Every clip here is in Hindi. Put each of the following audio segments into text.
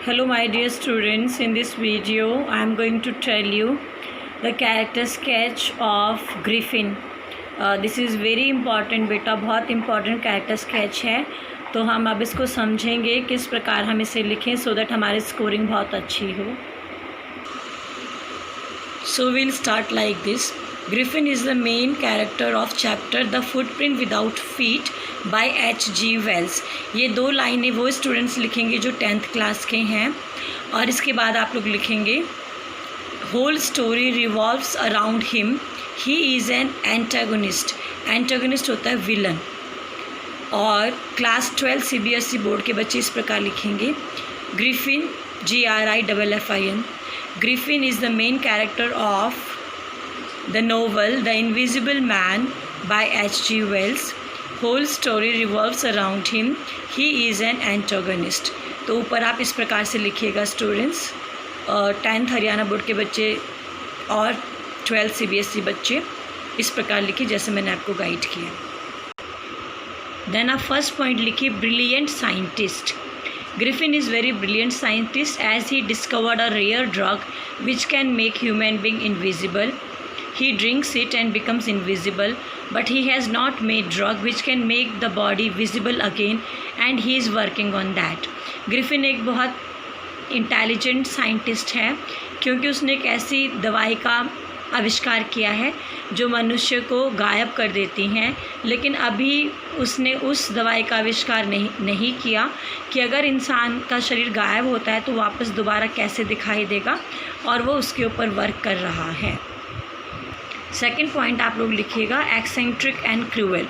Hello my dear students, in this video I am going to tell you the character sketch of Griffin. This is very important बेटा, बहुत important character sketch है। तो हम अब इसको समझेंगे किस प्रकार हम इसे लिखें so that हमारी scoring बहुत अच्छी हो। So we'll start like this. Griffin is the main character of chapter The Footprint Without Feet by H.G. Wells. ये दो लाइनें वो स्टूडेंट्स लिखेंगे जो 10th क्लास के हैं, और इसके बाद आप लोग लिखेंगे whole story revolves around him, he is an antagonist. Antagonist होता है विलन। और क्लास 12 CBSE बोर्ड के बच्चे इस प्रकार लिखेंगे Griffin, GRIFFIN। Griffin is the main character of the novel The Invisible Man by H.G. Wells. Whole story revolves around him. He is an antagonist. तो ऊपर आप इस प्रकार से लिखिएगा स्टूडेंट्स। 10th हरियाणा बोर्ड के बच्चे और 12th CBSE बच्चे इस प्रकार लिखिए जैसे मैंने आपको गाइड किया। देन आप फर्स्ट पॉइंट लिखिए brilliant scientist. Griffin is very brilliant scientist as he discovered a rare drug which can make human being invisible. He drinks it and becomes invisible, but he has not made drug which can make the body visible again, and he is working on that. Griffin एक बहुत इंटेलिजेंट साइंटिस्ट है क्योंकि उसने एक ऐसी दवाई का आविष्कार किया है जो मनुष्य को गायब कर देती हैं, लेकिन अभी उसने उस दवाई का आविष्कार नहीं किया कि अगर इंसान का शरीर गायब होता है तो वापस दोबारा कैसे दिखाई देगा, और वो उसके ऊपर वर्क कर रहा है। सेकंड पॉइंट आप लोग लिखिएगा एक्सेंट्रिक एंड क्रूएल।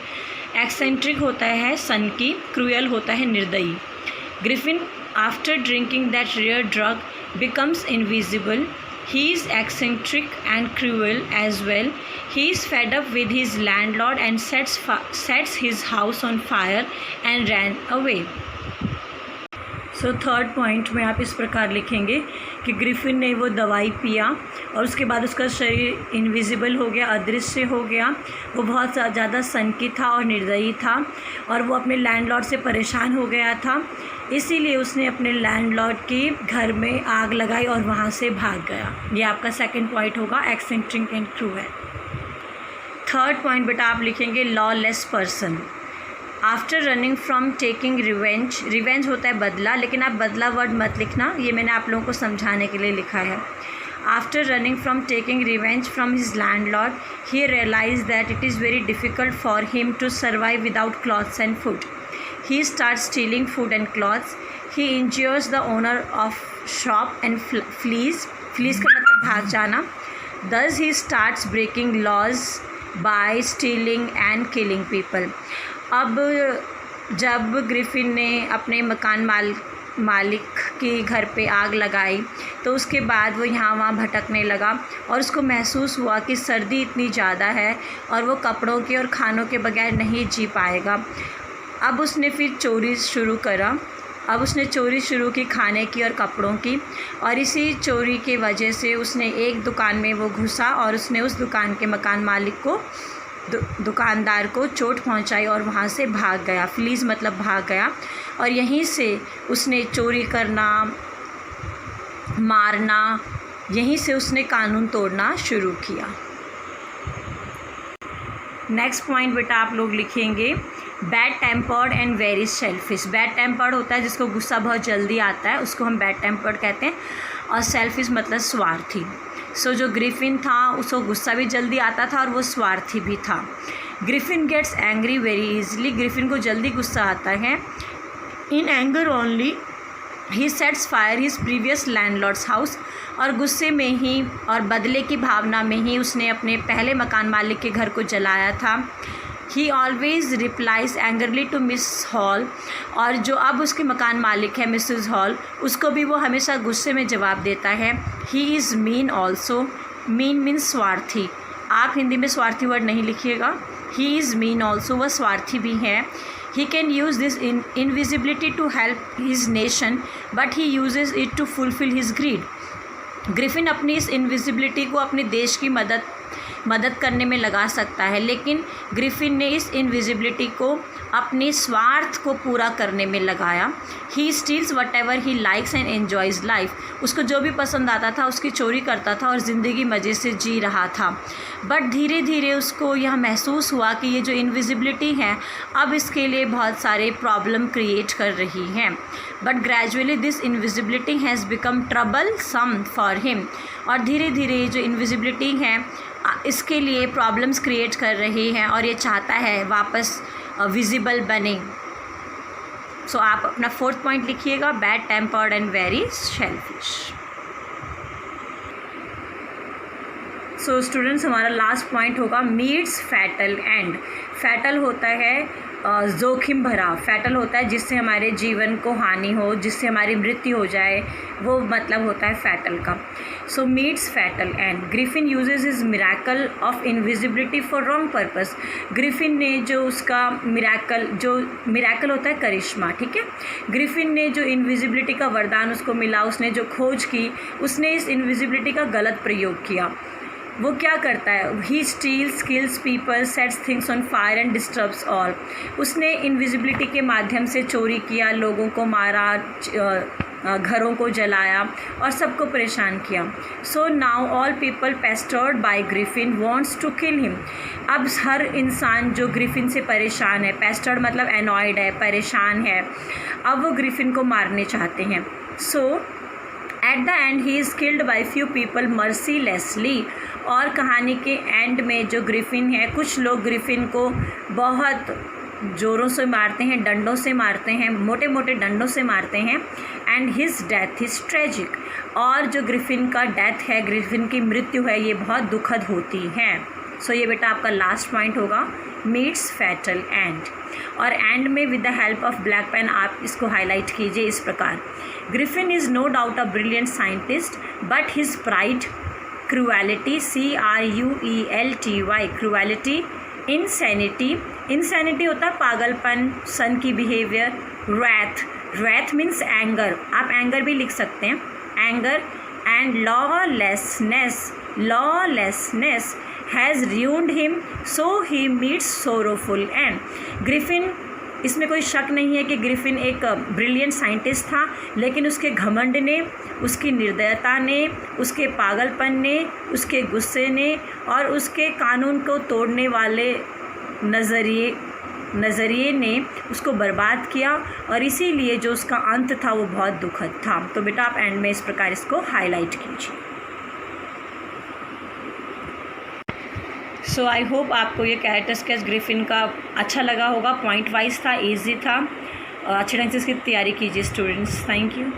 एक्सेंट्रिक होता है सनकी, क्रूएल होता है निर्दयी। Griffin after drinking that rare drug becomes invisible. He is eccentric and cruel as well. He is fed up with his landlord and sets his house on fire and ran away. So third point में आप इस प्रकार लिखेंगे कि ग्रिफिन ने वो दवाई पिया और उसके बाद उसका शरीर इनविजिबल हो गया, अदृश्य हो गया। वो बहुत ज़्यादा सनकी था और निर्दयी था, और वो अपने लैंडलॉर्ड से परेशान हो गया था, इसीलिए उसने अपने लैंडलॉर्ड के घर में आग लगाई और वहाँ से भाग गया। ये आपका सेकंड पॉइंट होगा eccentric and cruel. Third point बेटा आप लिखेंगे lawless person. After running from taking revenge, revenge होता है बदला, लेकिन आप बदला वर्ड मत लिखना, ये मैंने आप लोगों को समझाने के लिए लिखा है। After running from taking revenge from his landlord he realise that it is very difficult for him to survive without clothes and food. He starts stealing food and clothes. He injures the owner of shop and flees. Flees का मतलब भाग जाना. Thus he starts breaking laws by stealing and killing people. अब जब ग्रिफिन ने अपने मकान मालिक के घर पे आग लगाई तो उसके बाद वो यहाँ वहाँ भटकने लगा, और उसको महसूस हुआ कि सर्दी इतनी ज़्यादा है और वो कपड़ों के और खानों के बगैर नहीं जी पाएगा। अब उसने फिर चोरी शुरू करा। अब उसने चोरी शुरू की खाने की और कपड़ों की, और इसी चोरी की वजह से उसने एक दुकान में वो घुसा और उसने उस दुकान के मकान मालिक को दुकानदार को चोट पहुंचाई और वहां से भाग गया। फ्लीज मतलब भाग गया, और यहीं से उसने चोरी करना, मारना, यहीं से उसने कानून तोड़ना शुरू किया। नेक्स्ट पॉइंट बेटा आप लोग लिखेंगे bad tempered and very selfish. Bad tempered होता है जिसको गुस्सा बहुत जल्दी आता है, उसको हम बैड टेम्पर्ड कहते हैं, और सेल्फिश मतलब स्वार्थी। सो जो ग्रिफिन था उसको गुस्सा भी जल्दी आता था और वो स्वार्थी भी था। Griffin gets angry very easily. Griffin को जल्दी गुस्सा आता है। In anger only he sets fire his previous landlord's house, और गुस्से में ही और बदले की भावना में ही उसने अपने पहले मकान मालिक के घर को जलाया था। He always replies angrily to Miss Hall, और जो अब उसके मकान मालिक है मिसेस हॉल, उसको भी वो हमेशा गुस्से में जवाब देता है। He is mean also. Mean means स्वार्थी। आप हिंदी में स्वार्थी वर्ड नहीं लिखिएगा। ही इज़ मीन ऑल्सो, वह स्वार्थी भी हैं। He can use this invisibility to help his nation, but he uses it to fulfil his greed. Griffin अपनी इस इनविजिबिलिटी को अपने देश की मदद मदद करने में लगा सकता है, लेकिन ग्रिफिन ने इस इनविजिबिलिटी को अपने स्वार्थ को पूरा करने में लगाया। He steals whatever he likes and enjoys life. उसको जो भी पसंद आता था उसकी चोरी करता था और ज़िंदगी मज़े से जी रहा था। बट धीरे धीरे उसको यह महसूस हुआ कि ये जो इनविजिबिलिटी है अब इसके लिए बहुत सारे प्रॉब्लम क्रिएट कर रही हैं। But gradually this invisibility has become troublesome for him. और धीरे धीरे ये जो इनविजिबिलिटी है इसके लिए प्रॉब्लम्स क्रिएट कर रही है और ये चाहता है वापस विजिबल बने। सो आप अपना 4th पॉइंट लिखिएगा, bad tempered and very shellfish. So students हमारा लास्ट पॉइंट होगा मीट्स फैटल एंड। फैटल होता है जोखिम भरा, फैटल होता है जिससे हमारे जीवन को हानि हो, जिससे हमारी मृत्यु हो जाए, वो मतलब होता है फैटल का। So meets fatal end. Griffin uses his miracle of invisibility for wrong purpose. Griffin ने जो उसका मिराकल होता है करिश्मा, ठीक है। ग्रिफिन ने जो इनविजिबिलिटी का वरदान उसको मिला, उसने जो खोज की, उसने इस इनविजिबिलिटी का गलत प्रयोग किया। वो क्या करता है, he steals, kills people, sets things on fire and disturbs all. उसने इनविजिबिलिटी के माध्यम से चोरी किया, लोगों को मारा, घरों को जलाया और सबको परेशान किया। So now all people pestered by Griffin wants to kill him. अब हर इंसान जो ग्रिफिन से परेशान है, पेस्टर्ड मतलब एनॉयड है, परेशान है, अब वो ग्रिफिन को मारने चाहते हैं। So at the end he is killed by few people mercilessly. और कहानी के एंड में जो ग्रिफिन है, कुछ लोग ग्रिफिन को बहुत ज़ोरों से मारते हैं, डंडों से मारते हैं, मोटे मोटे डंडों से मारते हैं। And his death is tragic. और जो ग्रिफिन का डेथ है, ग्रिफिन की मृत्यु है, ये बहुत दुखद होती है। सो ये बेटा आपका लास्ट पॉइंट होगा, मीट्स फैटल एंड। और एंड में with the help of black pen आप इसको हाईलाइट कीजिए इस प्रकार। Griffin is no doubt a brilliant scientist but his pride, cruelty, CRUELTY, cruelty, insanity, insanity होता है पागलपन, सन की behaviour, wrath, wrath means anger, आप एंगर भी लिख सकते हैं, anger and lawlessness, lawlessness has ruined him so he meets sorrowful end। ग्रिफिन, इसमें कोई शक नहीं है कि ग्रिफिन एक ब्रिलियंट साइंटिस्ट था, लेकिन उसके घमंड ने, उसकी निर्दयता ने, उसके पागलपन ने, उसके गुस्से ने और उसके कानून को तोड़ने वाले नज़रिए ने उसको बर्बाद किया। और इसीलिए जो उसका अंत था वो बहुत दुखद था। तो बेटा आप एंड में इस प्रकार इसको हाईलाइट कीजिए। सो आई होप आपको ये कैरेक्टर स्केच ग्रिफिन का अच्छा लगा होगा, पॉइंट वाइज था, ईजी था। अच्छे ढंग से इसकी तैयारी कीजिए स्टूडेंट्स। Thank you.